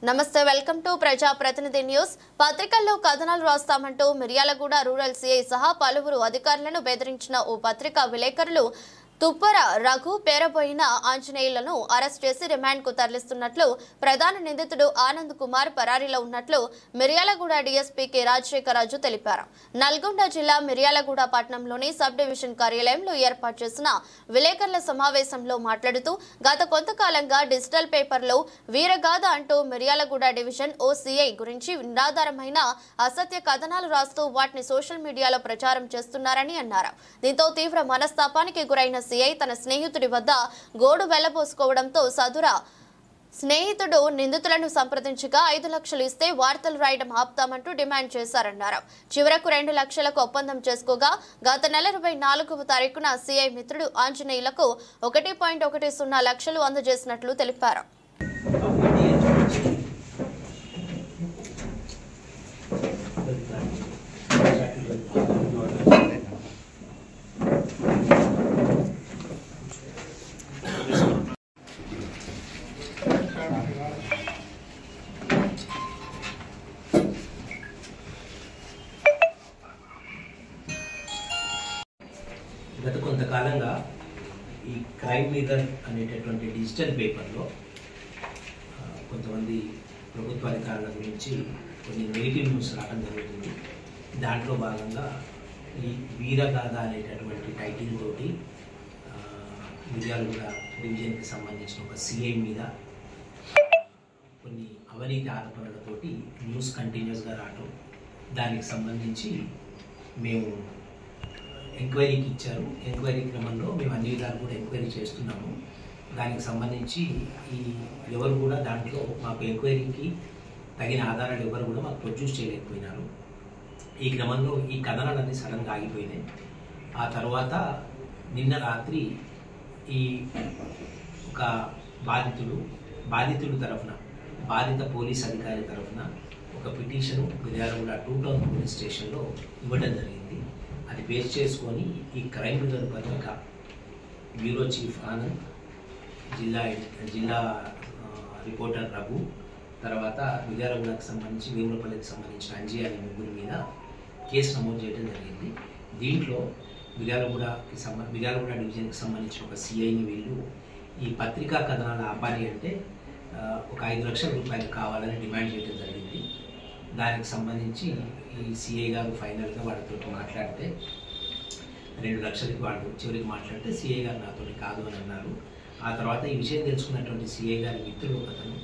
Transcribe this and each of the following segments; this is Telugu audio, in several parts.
నమస్తే వెల్కమ్ టు ప్రజా ప్రతినిధి న్యూస్. పత్రికల్లో కథనాలు రాస్తామంటూ మిర్యాలగూడ రూరల్ సిఐ సహా పలువురు అధికారులను బెదిరించిన ఓ పత్రికా విలేకరులు తుప్పర రఘు పేరబోయిన ఆంజనేయులను అరెస్ట్ చేసి రిమాండ్ కు తరలిస్తున్నట్లు ప్రధాన నిందితుడు ఆనంద్ కుమార్ పరారీలో ఉన్నట్లు మిర్యాలగూడ డీఎస్పీ కె రాజశేఖరరాజు తెలిపారు. నల్గొండ జిల్లా మిర్యాలగూడ పట్టణంలోని సబ్ డివిజన్ కార్యాలయంలో ఏర్పాటు చేసిన విలేకరుల సమావేశంలో మాట్లాడుతూ గత కొంతకాలంగా డిజిటల్ పేపర్లో వీరగాథ అంటూ మిర్యాలగూడ డివిజన్ ఓసీఐ గురించి నిరాధారమైన అసత్య కథనాలు రాస్తూ వాటిని సోషల్ మీడియాలో ప్రచారం చేస్తున్నారని అన్నారు. దీంతో తీవ్ర మనస్తాపానికి గురైన సిఐ తన స్నేహితుడి వద్ద గోడు వెళ్లబోసుకోవడంతో సదుర స్నేహితుడు నిందితులను సంప్రదించగా 5 లక్షలు ఇస్తే వార్తలు రాయడం ఆపుతామంటూ డిమాండ్ చేశారన్నారు. చివరకు 2 లక్షలకు ఒప్పందం చేసుకోగా గత నెల 24వ తారీఖున సిఐ మిత్రుడు ఆంజనేయులకు 1.10 లక్షలు అందజేసినట్లు తెలిపారు. గత కొంతకాలంగా ఈ క్రైమ్ మీటర్ అనేటటువంటి డిజిటల్ పేపర్లో కొంతమంది ప్రభుత్వ అధికారుల గురించి కొన్ని నెగిటివ్ న్యూస్ రావడం జరుగుతుంది. దాంట్లో భాగంగా ఈ వీరగాథ అనేటటువంటి టైటిల్ తోటి మిర్యాలగూడ డివిజన్కి సంబంధించిన ఒక సిఐ మీద కొన్ని అవినీతి ఆరోపణలతోటి న్యూస్ కంటిన్యూస్గా రావడం, దానికి సంబంధించి మేము ఎంక్వైరీకి ఇచ్చారు. ఎంక్వైరీ క్రమంలో మేము అన్ని విధాలు కూడా ఎంక్వైరీ చేస్తున్నాము. దానికి సంబంధించి ఎవరు కూడా దాంట్లో మాకు ఎంక్వైరీకి తగిన ఆధారాలు ఎవరు కూడా మాకు ప్రొడ్యూస్ చేయలేకపోయినారు. ఈ క్రమంలో ఈ కథనాలన్నీ సడన్గా ఆగిపోయినాయి. ఆ తర్వాత నిన్న రాత్రి ఈ ఒక బాధితుడు తరఫున బాధిత పోలీస్ అధికారి తరఫున ఒక పిటిషన్ మిర్యాలగూడ 2 టౌన్ పోలీస్ స్టేషన్లో ఇవ్వడం జరిగింది. అది బేస్ చేసుకొని ఈ క్రైమ్ మీటర్ పత్రిక బ్యూరో చీఫ్ ఆనంద్, జిల్లా రిపోర్టర్ రఘు, తర్వాత మిర్యాలగూడకు సంబంధించి వేములపల్లికి సంబంధించిన అంజీ అనే ముగ్గురు మీద కేసు నమోదు చేయడం జరిగింది. దీంట్లో మిర్యాలగూడ డివిజన్కి సంబంధించిన ఒక సిఐని వీళ్ళు ఈ పత్రికా కథనాలు ఆపాలి అంటే ఒక 5 లక్షల రూపాయలు కావాలని డిమాండ్ చేయడం జరిగింది. దానికి సంబంధించి ఈ సిఐ గారు ఫైనల్గా వాళ్ళతో మాట్లాడితే 2 లక్షలకి వాళ్ళు చివరికి మాట్లాడితే సిఐ గారు నాతో కాదు అని అన్నారు. ఆ తర్వాత ఈ విషయం తెలుసుకున్నటువంటి సిఐ గారి మిత్రుడు ఒకతను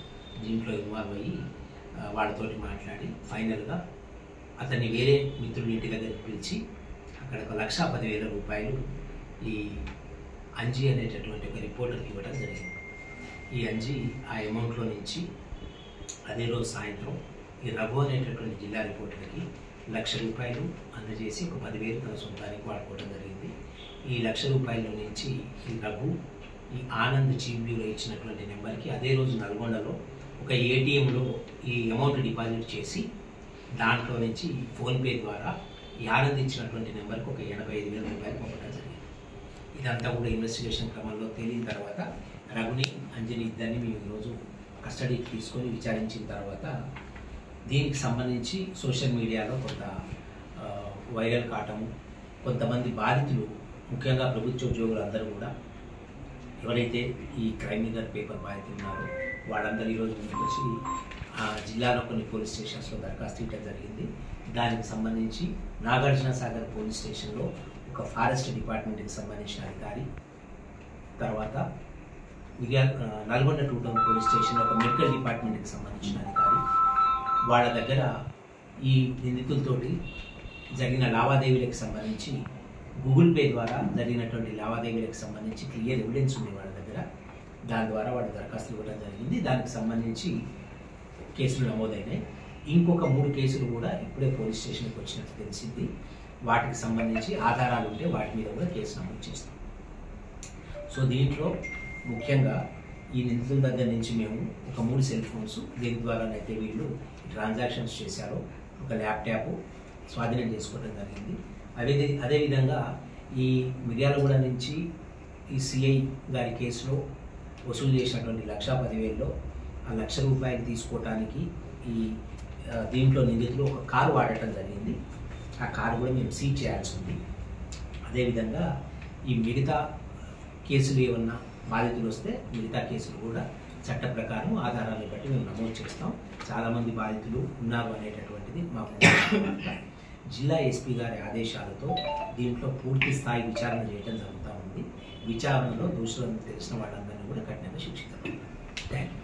దీంట్లో ఇన్వాల్వ్ అయ్యి వాళ్ళతోటి మాట్లాడి ఫైనల్గా అతన్ని వేరే మిత్రుడి ఇంటి దగ్గరికి పిలిచి అక్కడ 1,10,000 రూపాయలు ఈ అంజీ అనేటటువంటి ఒక రిపోర్టర్కి ఇవ్వడం జరిగింది. ఈ అంజీ ఆ అమౌంట్లో నుంచి అదే రోజు సాయంత్రం ఈ రఘు అనేటటువంటి జిల్లా రిపోర్టర్కి 1,00,000 రూపాయలు అందజేసి ఒక 10,000 తన సొంతానికి వాడుకోవడం జరిగింది. ఈ 1,00,000 రూపాయల నుంచి ఈ రఘు ఈ ఆనంద్ చీఫ్ బ్యూరో ఇచ్చినటువంటి నెంబర్కి అదే రోజు నల్గొండలో ఒక ఏటీఎంలో ఈ అమౌంట్ డిపాజిట్ చేసి దాంట్లో నుంచి ఫోన్పే ద్వారా ఈ ఆనంద్ ఇచ్చినటువంటి నెంబర్కి ఒక 85,000 రూపాయలు పంపడం జరిగింది. ఇదంతా కూడా ఇన్వెస్టిగేషన్ క్రమంలో తేలిన తర్వాత రఘుని, అంజని ఇద్దరిని మేము ఈరోజు కస్టడీకి తీసుకొని విచారించిన తర్వాత దీనికి సంబంధించి సోషల్ మీడియాలో కొంత వైరల్ కావటము, కొంతమంది బాధితులు ముఖ్యంగా ప్రభుత్వ ఉద్యోగులు అందరూ కూడా ఎవరైతే ఈ క్రైమ్ మీటర్ పేపర్ బాధితులు ఉన్నారో వాళ్ళందరూ ఈరోజు ముందుకు వచ్చి ఆ జిల్లాలో కొన్ని పోలీస్ స్టేషన్స్లో దరఖాస్తు ఇవ్వడం జరిగింది. దానికి సంబంధించి నాగార్జున సాగర్ పోలీస్ స్టేషన్లో ఒక ఫారెస్ట్ డిపార్ట్మెంట్కి సంబంధించిన అధికారి, తర్వాత నల్గొండ 2 టౌన్ పోలీస్ స్టేషన్లో ఒక మెడికల్ డిపార్ట్మెంట్కి సంబంధించిన అధికారి వాళ్ళ దగ్గర ఈ నిందితులతోటి జరిగిన లావాదేవీలకు సంబంధించి గూగుల్ పే ద్వారా జరిగినటువంటి లావాదేవీలకు సంబంధించి క్లియర్ ఎవిడెన్స్ ఉంది వాళ్ళ దగ్గర. దాని ద్వారా వాళ్ళు దరఖాస్తు ఇవ్వడం జరిగింది. దానికి సంబంధించి కేసులు నమోదైనాయి. ఇంకొక 3 కేసులు కూడా ఇప్పుడే పోలీస్ స్టేషన్కి వచ్చినట్టు తెలిసింది. వాటికి సంబంధించి ఆధారాలు ఉంటే వాటి మీద కూడా కేసు నమోదు చేస్తాం. సో దీంట్లో ముఖ్యంగా ఈ నిందితుల దగ్గర నుంచి మేము ఒక 3 సెల్ ఫోన్స్, దీని ద్వారానైతే వీళ్ళు ట్రాన్సాక్షన్స్ చేశారో ఒక ల్యాప్టాప్ స్వాధీనం చేసుకోవడం జరిగింది. అదేవిధంగా ఈ మిర్యాలగూడ నుంచి ఈ సిఐ గారి కేసులో వసూలు చేసినటువంటి 1,10,000లో ఆ ₹1,00,000 తీసుకోవడానికి ఈ దీంట్లో నిందితులు ఒక కారు వాడటం జరిగింది. ఆ కారు కూడా మేము సీజ్ చేయాల్సి ఉంది. అదేవిధంగా ఈ మిగతా కేసులు ఏమన్నా బాధితులు వస్తే మిగతా కేసులు కూడా చట్ట ప్రకారం ఆధారాలను బట్టి మేము నమోదు చేస్తాం. చాలామంది బాధితులు ఉన్నారు అనేటటువంటిది మాకు జిల్లా ఎస్పీ గారి ఆదేశాలతో దీంట్లో పూర్తి స్థాయి విచారణ చేయడం జరుగుతూ ఉంది. విచారణలో దోషులను తెలిసిన వాళ్ళందరినీ కూడా కఠినంగా శిక్షిస్తారు. Thank you.